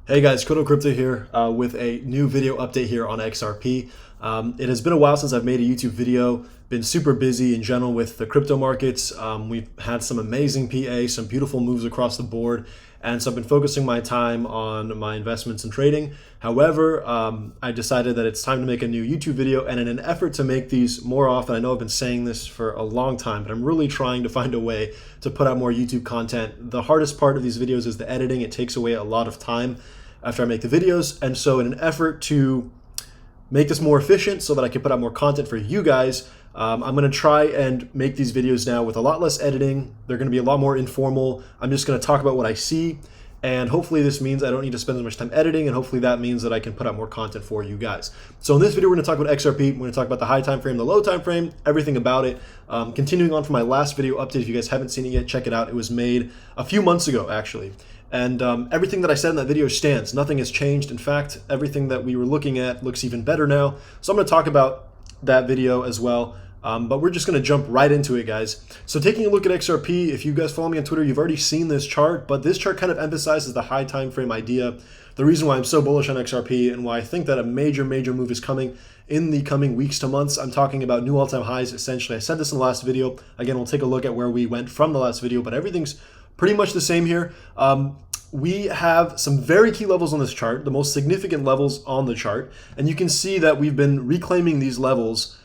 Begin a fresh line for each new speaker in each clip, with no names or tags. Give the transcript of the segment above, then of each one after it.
Hey guys, Crypto here with a new video update here on XRP. It has been a while since I've made a YouTube video. Been super busy in general with the crypto markets. We've had some amazing PA, some beautiful moves across the board, and so I've been focusing my time on my investments and trading. However, I decided that it's time to make a new YouTube video, and in an effort to make these more often, I know I've been saying this for a long time, but I'm really trying to find a way to put out more YouTube content. The hardest part of these videos is the editing. It takes away a lot of time after I make the videos, and so in an effort to make this more efficient so that I can put out more content for you guys, I'm going to try and make these videos now with a lot less editing. They're going to be a lot more informal. I'm just going to talk about what I see, and hopefully this means I don't need to spend as much time editing, and hopefully that means that I can put out more content for you guys. So in this video, we're going to talk about XRP. We're going to talk about the high time frame, the low time frame, everything about it. Continuing on from my last video update, if you guys haven't seen it yet, check it out. It was made a few months ago, actually. And everything that I said in that video stands. Nothing has changed. In fact, everything that we were looking at looks even better now. So I'm going to talk about that video as well. But we're just going to jump right into it, guys. So taking a look at XRP, if you guys follow me on Twitter, you've already seen this chart. But this chart kind of emphasizes the high time frame idea. The reason why I'm so bullish on XRP and why I think that a major move is coming in the coming weeks to months. I'm talking about new all-time highs, essentially. I said this in the last video. Again, we'll take a look at where we went from the last video, but everything's pretty much the same here. We have some very key levels on this chart, the most significant levels on the chart, and you can see that we've been reclaiming these levels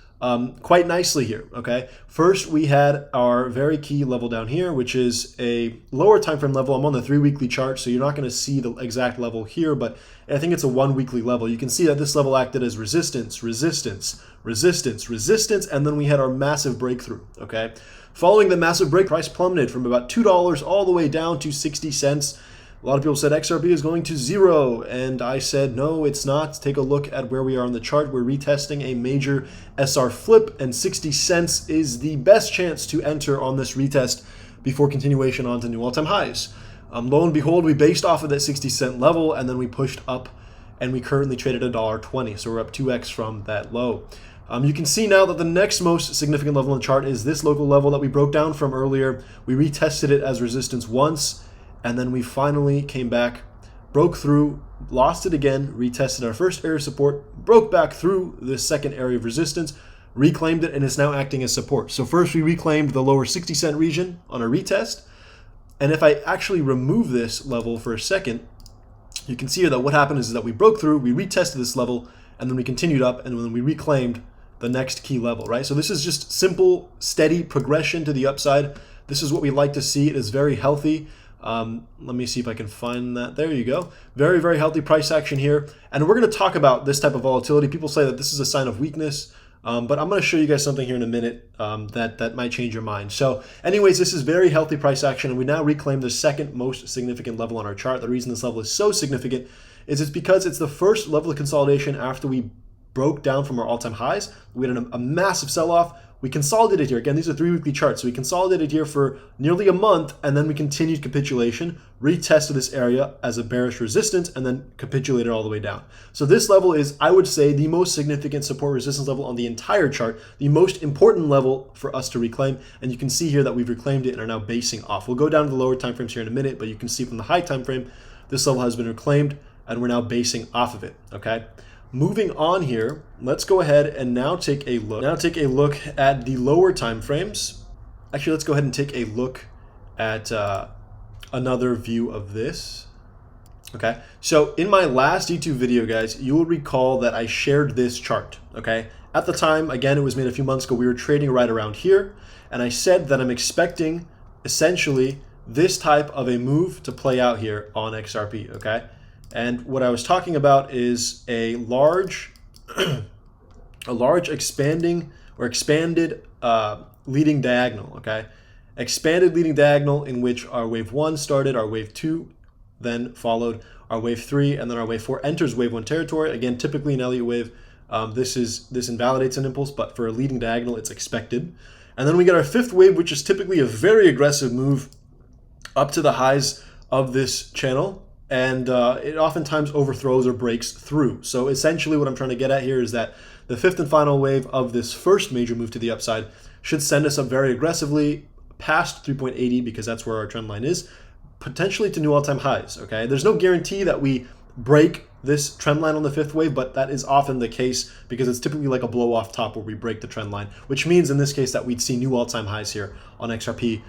quite nicely here, okay? First, we had our very key level down here, which is a lower time frame level. I'm on the 3-weekly chart, so you're not going to see the exact level here, but I think it's a 1-weekly level. You can see that this level acted as resistance, resistance, resistance, resistance, and then we had our massive breakthrough, okay? Following the massive break, price plummeted from about $2 all the way down to 60 cents. A lot of people said XRP is going to zero, and I said, no, it's not. Take a look at where we are on the chart. We're retesting a major SR flip, and 60 cents is the best chance to enter on this retest before continuation on to new all-time highs. Lo and behold, we based off of that 60-cent level, and then we pushed up, and we currently traded $1.20, so we're up 2x from that low. You can see now that the next most significant level on the chart is this local level that we broke down from earlier. We retested it as resistance once, and then we finally came back, broke through, lost it again, retested our first area of support, broke back through this second area of resistance, reclaimed it, and is now acting as support. So first we reclaimed the lower 60-cent region on a retest, and if I actually remove this level for a second, you can see here that what happened is that we broke through, we retested this level, and then we continued up, and then we reclaimed the next key level, right? So this is just simple, steady progression to the upside. This is what we like to see. It is very healthy. Let me see if I can find that. There you go. Very, very healthy price action here. And we're going to talk about this type of volatility. People say that this is a sign of weakness, but I'm going to show you guys something here in a minute that might change your mind. So anyways, this is very healthy price action, and we now reclaim the second most significant level on our chart. The reason this level is so significant is it's because it's the first level of consolidation after we broke down from our all-time highs. We had a massive sell-off. We consolidated here. Again, these are 3-weekly charts. So we consolidated here for nearly a month, and then we continued capitulation, retested this area as a bearish resistance, and then capitulated all the way down. So this level is, I would say, the most significant support resistance level on the entire chart, the most important level for us to reclaim. And you can see here that we've reclaimed it and are now basing off. We'll go down to the lower time frames here in a minute, but you can see from the high time frame, this level has been reclaimed, and we're now basing off of it, okay? Moving on here, let's go ahead and now take a look. At the lower time frames. Actually, let's go ahead and take a look at another view of this. Okay, so in my last YouTube video, guys, you will recall that I shared this chart. Okay, at the time, again, it was made a few months ago. We were trading right around here, and I said that I'm expecting essentially this type of a move to play out here on XRP. Okay. And what I was talking about is a large expanding or expanded leading diagonal, okay? Expanded leading diagonal in which our wave 1 started, our wave 2 then followed, our wave 3, and then our wave 4 enters wave 1 territory. Again, typically an Elliott wave, this invalidates an impulse, but for a leading diagonal, it's expected. And then we get our 5th wave, which is typically a very aggressive move up to the highs of this channel. And it oftentimes overthrows or breaks through. So essentially what I'm trying to get at here is that the 5th and final wave of this first major move to the upside should send us up very aggressively past 3.80 because that's where our trend line is, potentially to new all-time highs, okay? There's no guarantee that we break this trend line on the fifth wave, but that is often the case because it's typically like a blow off top where we break the trend line, which means in this case that we'd see new all-time highs here on XRP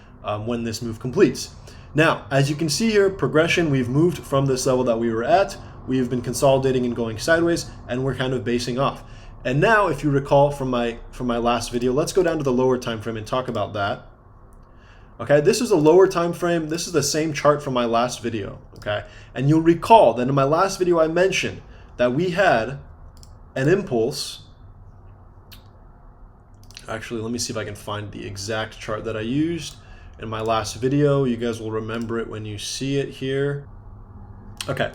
when this move completes. Now, as you can see here, progression, we've moved from this level that we were at, we've been consolidating and going sideways, and we're kind of basing off. And now, if you recall from my last video, let's go down to the lower time frame and talk about that. Okay, this is a lower time frame. This is the same chart from my last video, okay? And you'll recall that in my last video I mentioned that we had an impulse. Actually, let me see if I can find the exact chart that I used in my last video. You guys will remember it when you see it here. Okay,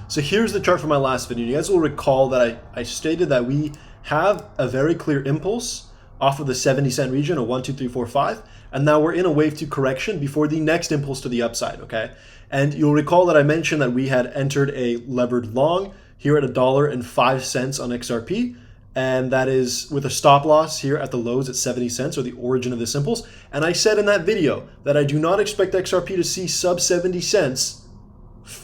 so here's the chart from my last video. You guys will recall that I stated that we have a very clear impulse off of the 70-cent region of 1, 2, 3, 4, 5, and now we're in a wave 2 correction before the next impulse to the upside, okay? And you'll recall that I mentioned that we had entered a levered long here at $1.05 on XRP, and that is with a stop loss here at the lows at 70 cents, or the origin of this impulse. And I said in that video that I do not expect XRP to see sub 70 cents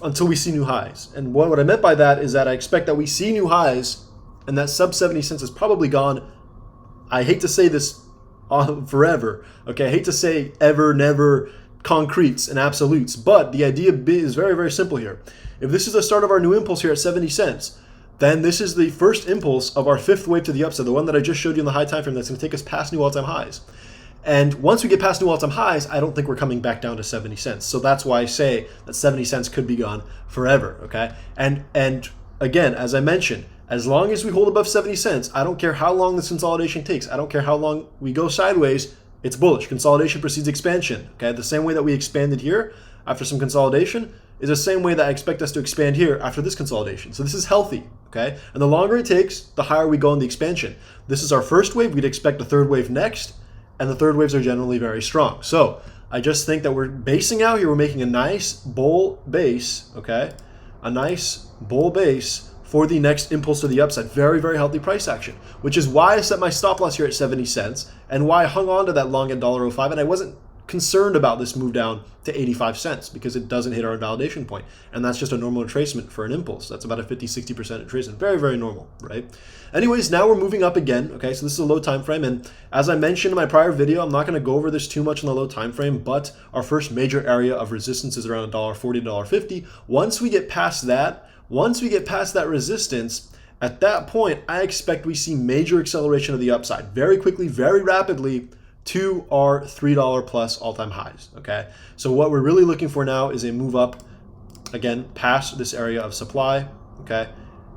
until we see new highs. And what I meant by that is that I expect that we see new highs and that sub 70 cents is probably gone. I hate to say this forever, okay? I hate to say ever, never, concretes and absolutes, but the idea is very, very simple here. If this is the start of our new impulse here at 70 cents, then this is the first impulse of our fifth wave to the upside, the one that I just showed you in the high time frame that's going to take us past new all-time highs. And once we get past new all-time highs, I don't think we're coming back down to 70 cents. So that's why I say that 70 cents could be gone forever, okay? And again, as I mentioned, as long as we hold above 70 cents, I don't care how long this consolidation takes. I don't care how long we go sideways. It's bullish. Consolidation precedes expansion. Okay, the same way that we expanded here after some consolidation is the same way that I expect us to expand here after this consolidation. So this is healthy. Okay, and the longer it takes, the higher we go in the expansion. This is our first wave. We'd expect a third wave next, and the third waves are generally very strong. So I just think that we're basing out here. We're making a nice bull base. Okay, a nice bull base for the next impulse to the upside. Very, very healthy price action, which is why I set my stop loss here at 70 cents and why I hung on to that long at $1.05, and I wasn't concerned about this move down to 85 cents because it doesn't hit our invalidation point. And that's just a normal retracement for an impulse. That's about a 50-60% retracement. Very, very normal, right? Anyways, now we're moving up again. Okay, so this is a low time frame, and as I mentioned in my prior video, I'm not going to go over this too much in the low time frame, but our first major area of resistance is around $1.40 to $1.50. Once we get past that resistance, at that point, I expect we see major acceleration of the upside very quickly, very rapidly to our $3 plus all-time highs, okay? So what we're really looking for now is a move up, again, past this area of supply, okay?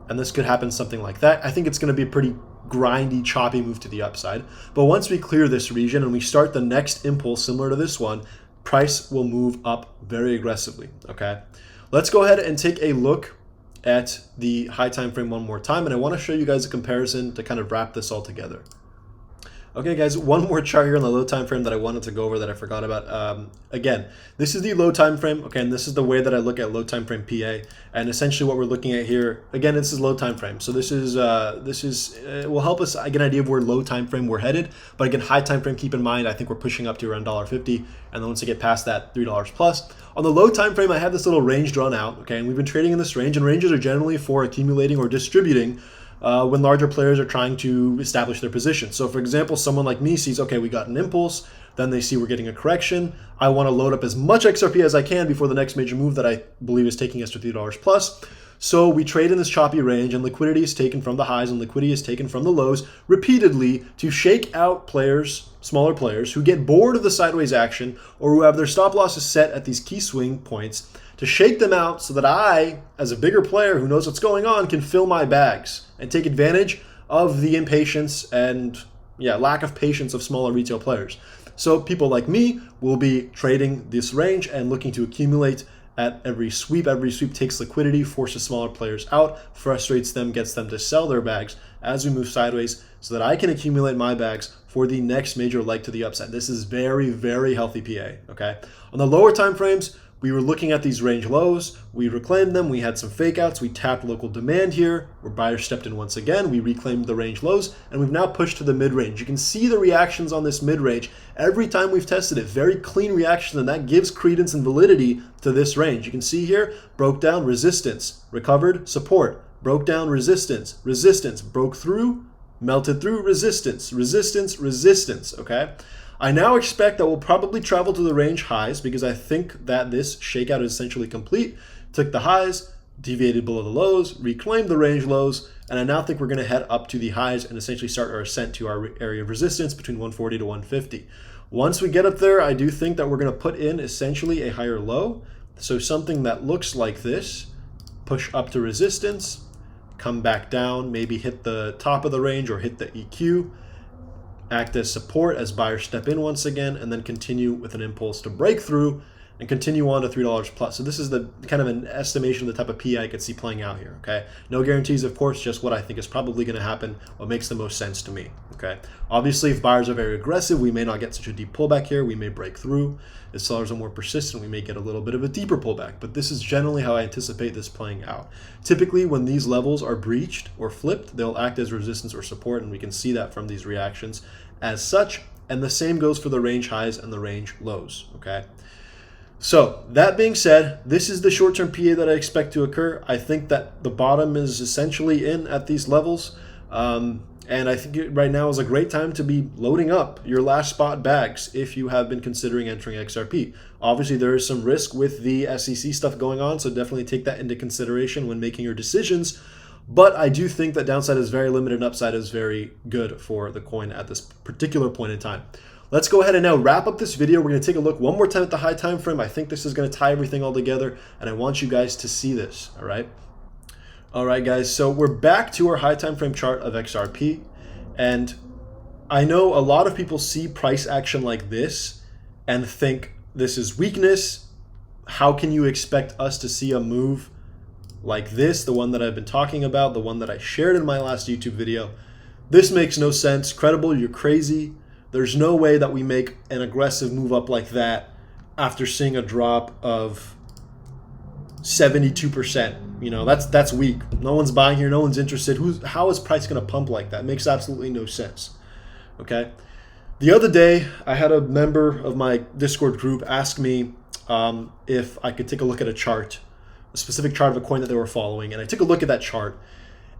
And this could happen something like that. I think it's going to be a pretty grindy, choppy move to the upside. But once we clear this region and we start the next impulse similar to this one, price will move up very aggressively, okay? Let's go ahead and take a look at the high time frame one more time, and I want to show you guys a comparison to kind of wrap this all together. Okay, guys, one more chart here on the low time frame that I wanted to go over that I forgot about. Again, this is the low time frame, okay, and this is the way that I look at low time frame PA. And essentially, what we're looking at here, again, this is low time frame. So this will help us get an idea of where low time frame we're headed. But again, high time frame, keep in mind, I think we're pushing up to around $1.50, and then once we get past that, $3 plus. On the low time frame, I have this little range drawn out, okay, and we've been trading in this range, and ranges are generally for accumulating or distributing when larger players are trying to establish their position. So for example, someone like me sees, okay, we got an impulse, then they see we're getting a correction. I want to load up as much XRP as I can before the next major move that I believe is taking us to $3 plus. So we trade in this choppy range, and liquidity is taken from the highs and liquidity is taken from the lows repeatedly to shake out players, smaller players, who get bored of the sideways action or who have their stop losses set at these key swing points, to shake them out so that I, as a bigger player who knows what's going on, can fill my bags and take advantage of the impatience and lack of patience of smaller retail players. So people like me will be trading this range and looking to accumulate at every sweep. Every sweep takes liquidity, forces smaller players out, frustrates them, gets them to sell their bags as we move sideways so that I can accumulate my bags for the next major leg to the upside. This is very, very healthy PA, okay? On the lower time frames, we were looking at these range lows, we reclaimed them, we had some fake outs, we tapped local demand here, where buyers stepped in once again, we reclaimed the range lows, and we've now pushed to the mid-range. You can see the reactions on this mid-range every time we've tested it. Very clean reaction, and that gives credence and validity to this range. You can see here, broke down, resistance, recovered, support, broke down, resistance, resistance, broke through, melted through, resistance, resistance, resistance, okay? I now expect that we'll probably travel to the range highs because I think that this shakeout is essentially complete. Took the highs, deviated below the lows, reclaimed the range lows, and I now think we're going to head up to the highs and essentially start our ascent to our area of resistance between 140 to 150. Once we get up there, I do think that we're going to put in essentially a higher low. So something that looks like this, push up to resistance, come back down, maybe hit the top of the range or hit the EQ, act as support as buyers step in once again, and then continue with an impulse to break through and continue on to $3 plus. So this is the kind of an estimation of the type of PE I could see playing out here, okay? No guarantees, of course, just what I think is probably going to happen, what makes the most sense to me, okay? Obviously, if buyers are very aggressive, we may not get such a deep pullback here. We may break through. If sellers are more persistent, we may get a little bit of a deeper pullback, but this is generally how I anticipate this playing out. Typically, when these levels are breached or flipped, they'll act as resistance or support, and we can see that from these reactions as such, and the same goes for the range highs and the range lows, okay? So that being said, this is the short-term PA that I expect to occur. I think that the bottom is essentially in at these levels, and I think right now is a great time to be loading up your last spot bags if you have been considering entering XRP. Obviously, there is some risk with the SEC stuff going on, so definitely take that into consideration when making your decisions. But I do think that downside is very limited and upside is very good for the coin at this particular point in time. Let's go ahead and now wrap up this video. We're going to take a look one more time at the high time frame. I think this is going to tie everything all together, and I want you guys to see this, all right? All right, guys, so we're back to our high time frame chart of XRP, and I know a lot of people see price action like this and think this is weakness. How can you expect us to see a move like this, the one that I've been talking about, the one that I shared in my last YouTube video? This makes no sense. Credible, you're crazy. There's no way that we make an aggressive move up like that after seeing a drop of 72%. You know, that's weak. No one's buying here. No one's interested. How is price going to pump like that? It makes absolutely no sense. Okay. The other day, I had a member of my Discord group ask me if I could take a look at a chart, a specific chart of a coin that they were following. And I took a look at that chart.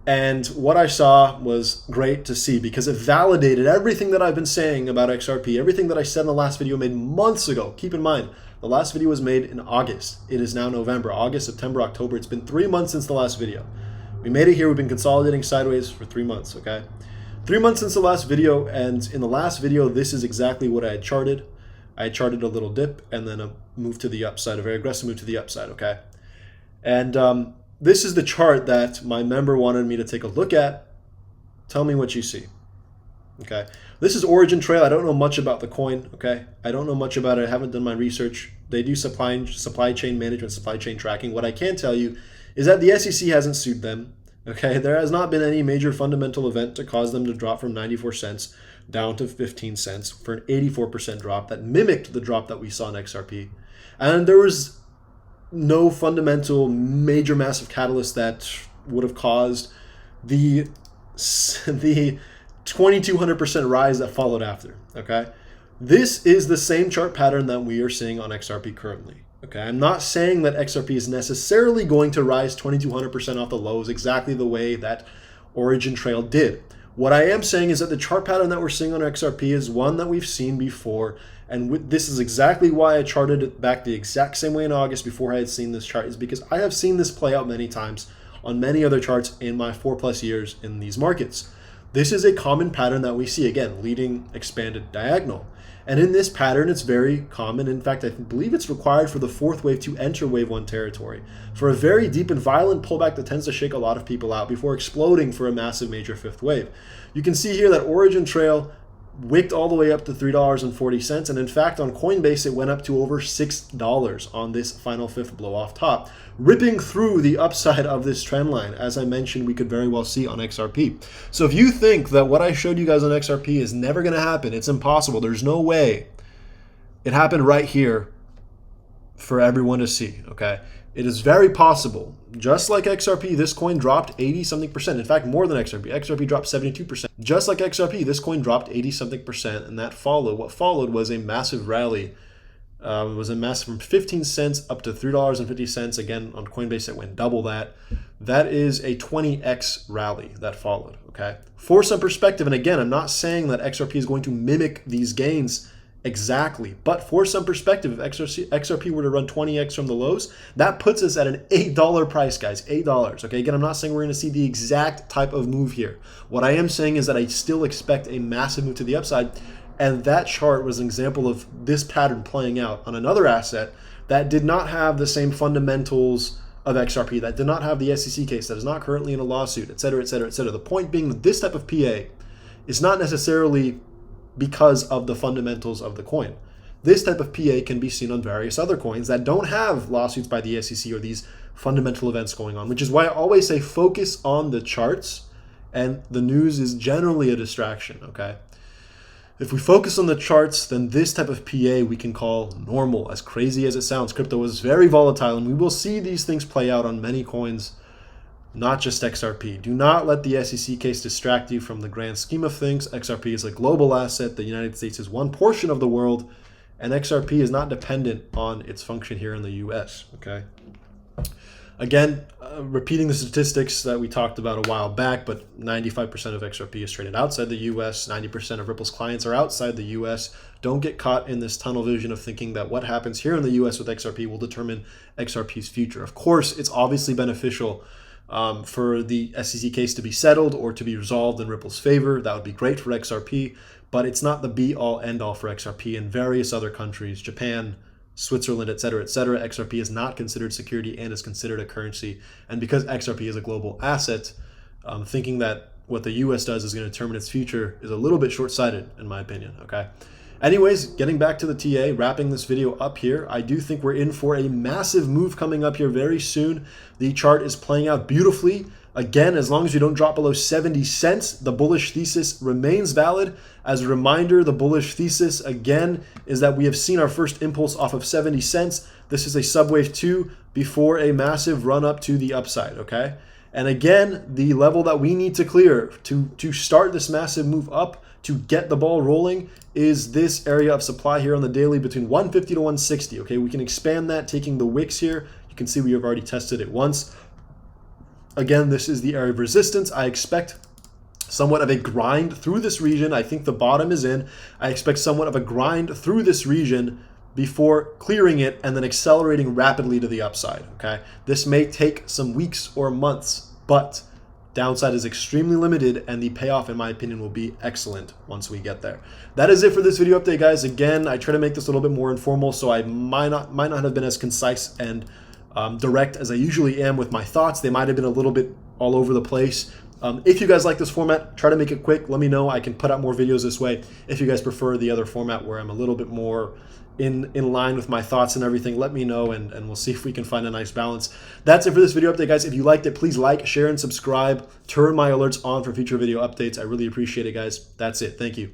And what I saw was great to see because it validated everything that I've been saying about XRP, everything that I said in the last video made months ago. Keep in mind, the last video was made in August. It is now November, August, September, October. It's been 3 months since the last video. We made it here. We've been consolidating sideways for 3 months, okay? 3 months since the last video, and in the last video, this is exactly what I had charted. I had charted a little dip and then a move to the upside, a very aggressive move to the upside, okay? And this is the chart that my member wanted me to take a look at. Tell me what you see. Okay. This is Origin Trail. I don't know much about the coin. Okay. I don't know much about it. I haven't done my research. They do supply chain management, supply chain tracking. What I can tell you is that the SEC hasn't sued them. Okay. There has not been any major fundamental event to cause them to drop from 94 cents down to 15 cents for an 84% drop that mimicked the drop that we saw in XRP. And there was no fundamental major massive catalyst that would have caused the 2200% rise that followed after, okay? This is the same chart pattern that we are seeing on XRP currently, okay? I'm not saying that XRP is necessarily going to rise 2200% off the lows exactly the way that Origin Trail did. What I am saying is that the chart pattern that we're seeing on XRP is one that we've seen before, and this is exactly why I charted it back the exact same way in August before I had seen this chart, is because I have seen this play out many times on many other charts in my 4+ years in these markets. This is a common pattern that we see, again, leading expanded diagonal. And in this pattern, it's very common. In fact, I believe it's required for the fourth wave to enter wave 1 territory for a very deep and violent pullback that tends to shake a lot of people out before exploding for a massive major fifth wave. You can see here that Origin Trail wicked all the way up to $3.40, and in fact on Coinbase it went up to over $6 on this final fifth blow off top, ripping through the upside of this trend line, as I mentioned we could very well see on XRP. So if you think that what I showed you guys on XRP is never going to happen, it's impossible, there's no way, it happened right here, for everyone to see, okay? It is very possible, just like XRP, this coin dropped 80 something percent. In fact, more than XRP. XRP dropped 72%. Just like XRP, this coin dropped 80 something percent, and that followed. What followed was a massive rally. It was a massive from 15 cents up to $3.50. Again, on Coinbase, it went double that. That is a 20x rally that followed, okay? For some perspective, and again, I'm not saying that XRP is going to mimic these gains exactly, but for some perspective, if XRP were to run 20x from the lows, that puts us at an $8 price, guys, $8. Okay, again, I'm not saying we're going to see the exact type of move here. What I am saying is that I still expect a massive move to the upside, and that chart was an example of this pattern playing out on another asset that did not have the same fundamentals of XRP, that did not have the SEC case, that is not currently in a lawsuit, et cetera, et cetera, et cetera. The point being that this type of PA is not necessarily because of the fundamentals of the coin. This type of PA can be seen on various other coins that don't have lawsuits by the SEC or these fundamental events going on, which is why I always say focus on the charts, and the news is generally a distraction, okay? If we focus on the charts, then this type of PA we can call normal. As crazy as it sounds, crypto is very volatile, and we will see these things play out on many coins, not just XRP. Do not let the SEC case distract you from the grand scheme of things. XRP is a global asset. The United States is one portion of the world, and XRP is not dependent on its function here in the US, okay? Again, repeating the statistics that we talked about a while back, but 95% of XRP is traded outside the US. 90% of Ripple's clients are outside the US. Don't get caught in this tunnel vision of thinking that what happens here in the US with XRP will determine XRP's future. Of course, it's obviously beneficial for the SEC case to be settled or to be resolved in Ripple's favor. That would be great for XRP, but it's not the be-all, end-all for XRP. In various other countries, Japan, Switzerland, et cetera, XRP is not considered security and is considered a currency. And because XRP is a global asset, thinking that what the US does is going to determine its future is a little bit short-sighted, in my opinion, okay? Anyways, getting back to the TA, wrapping this video up here, I do think we're in for a massive move coming up here very soon. The chart is playing out beautifully. Again, as long as you don't drop below 70 cents, the bullish thesis remains valid. As a reminder, the bullish thesis, again, is that we have seen our first impulse off of 70 cents. This is a subwave 2 before a massive run up to the upside, okay? And again, the level that we need to clear to start this massive move up, to get the ball rolling, is this area of supply here on the daily between 150 to 160, okay? We can expand that taking the wicks here. You can see we have already tested it once. Again, this is the area of resistance. I expect somewhat of a grind through this region. I think the bottom is in. I expect somewhat of a grind through this region before clearing it and then accelerating rapidly to the upside, okay? This may take some weeks or months, but downside is extremely limited, and the payoff, in my opinion, will be excellent once we get there. That is it for this video update, guys. Again, I try to make this a little bit more informal, so I might not have been as concise and direct as I usually am with my thoughts. They might have been a little bit all over the place. If you guys like this format, try to make it quick. Let me know. I can put out more videos this way. If you guys prefer the other format where I'm a little bit more in line with my thoughts and everything, let me know, and we'll see if we can find a nice balance. That's it for this video update, guys. If you liked it, please like, share, and subscribe. Turn my alerts on for future video updates. I really appreciate it, guys. That's it. Thank you.